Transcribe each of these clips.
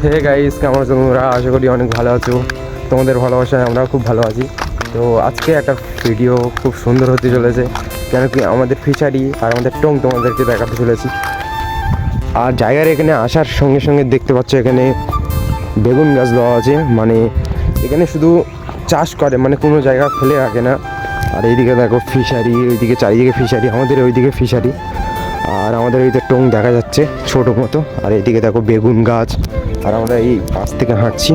Hey guys, কেমন আছো তোমরা? আশা করি অনেক ভালো আছো। তোমাদের ভালোবাসায় আমরাও খুব ভালো আছি। তো আজকে একটা ভিডিও খুব সুন্দর হতে চলেছে, কেন কি আমাদের ফিশারি আর আমাদের টং তোমাদেরকে দেখাতে চলেছি। আর জায়গার এখানে আসার সঙ্গে সঙ্গে দেখতে পাচ্ছ এখানে বেগুন গাছ দেওয়া আছে, মানে এখানে শুধু চাষ করে, মানে কোনো জায়গা ফেলে রাখে না। আর এইদিকে দেখো ফিশারি, ওইদিকে চারিদিকে ফিশারি, আমাদের ওইদিকে ফিশারি, আর আমাদের এইদিকে টং দেখা যাচ্ছে ছোটো মতো। আর এইদিকে দেখো বেগুন গাছ, আর আমরা এই পাশ থেকে হাঁটছি।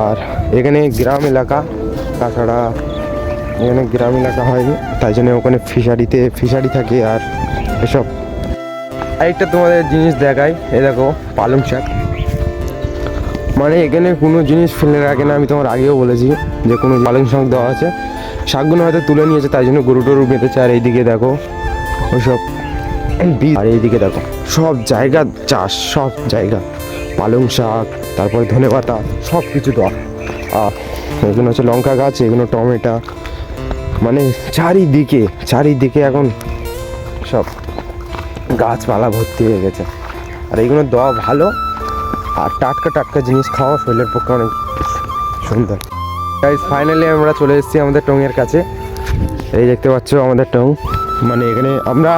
আর এখানে গ্রাম এলাকা, তাছাড়া এখানে গ্রাম এলাকা হয়নি, তাই জন্য ওখানে ফিশারি থাকে আর এসব। আরেকটা তোমাদের জিনিস দেখাই, এ দেখো পালং শাক, মানে এখানে কোনো জিনিস ফেলে রাখে না। আমি তোমার আগেও বলেছি যে কোনো পালং শাক দেওয়া আছে, শাকগুলো হয়তো তুলে নিয়েছে, তাই জন্য গরু টরু বেঁধেছে। আর এইদিকে দেখো ওইসব বীজ, আর এইদিকে দেখো সব জায়গা চাষ, সব জায়গা পালং শাক, তারপরে ধনেপাতা, সব কিছু দেওয়া। আর এগুলো হচ্ছে লঙ্কা গাছ, এগুলো টমেটো, মানে চারিদিকে এখন সব গাছপালা ভর্তি হয়ে গেছে। আর এইগুলো দেওয়া ভালো, আর টাটকা জিনিস খাওয়া শরীরের পক্ষে অনেক সুন্দর। গাইস, ফাইনালি আমরা চলে এসেছি আমাদের টঙের কাছে। এই দেখতে পাচ্ছ আমাদের টং, মানে এখানে আমরা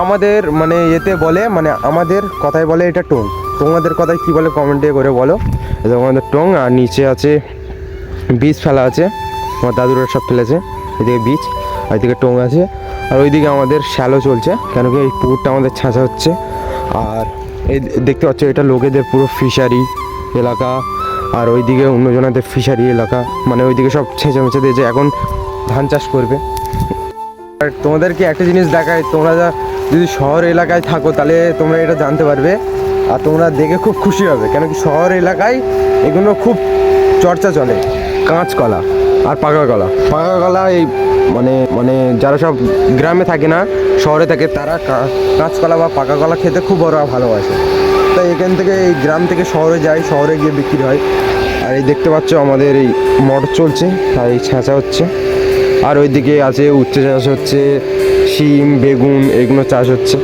আমাদের মানে এতে বলে, মানে আমাদের কথায় বলে এটা টং, তোমাদের কথায় কী বলে কমেন্টে করে বলো। এটা আমাদের টং, আর নিচে আছে বীজ ফেলা আছে, আমার দাদুরা সব ফেলেছে। এদিকে বীজ, আর এদিকে টং আছে, আর ওইদিকে আমাদের শ্যালো চলছে, কেন কি এই পুকুরটা আমাদের ছাঁচা হচ্ছে। আর এই দেখতে পাচ্ছ এটা লোকেদের পুরো ফিশারি এলাকা, আর ওইদিকে অন্যজনাদের ফিশারি এলাকা, মানে ওইদিকে সব ছেঁচে মেচে দিয়েছে, এখন ধান চাষ করবে। আর তোমাদেরকে একটা জিনিস দেখায়, তোমরা যদি শহর এলাকায় থাকো তাহলে তোমরা এটা জানতে পারবে, আর তোমরা দেখে খুব খুশি হবে, কেন কি শহর এলাকায় এগুলো খুব চর্চা চলে। কাঁচকলা আর পাকা কলা এই মানে যারা সব গ্রামে থাকে না, শহরে থাকে, তারা কাঁচকলা বা পাকা কলা খেতে খুব ওরা ভালোবাসে। তাই এখান থেকে এই গ্রাম থেকে শহরে যায়, শহরে গিয়ে বিক্রি হয়। আর এই দেখতে পাচ্ছ আমাদের এই মটর চলছে, আর এই ছাঁচা হচ্ছে। আর ওইদিকে আছে উচ্ছে চাষ হচ্ছে, শিম, বেগুন, এগুলো চাষ হচ্ছে,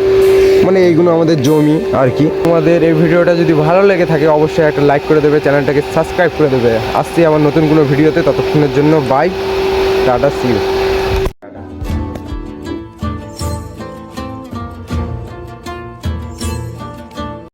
মানে এইগুলো আমাদের জমি আর কি। তোমাদের এই ভিডিওটা যদি ভালো লেগে থাকে অবশ্যই একটা লাইক করে দেবে, চ্যানেলটাকে সাবস্ক্রাইব করে দেবে। আসছি আমার নতুন কোনো ভিডিওতে, ততক্ষণের জন্য বাই, টাটা, সি ইউ।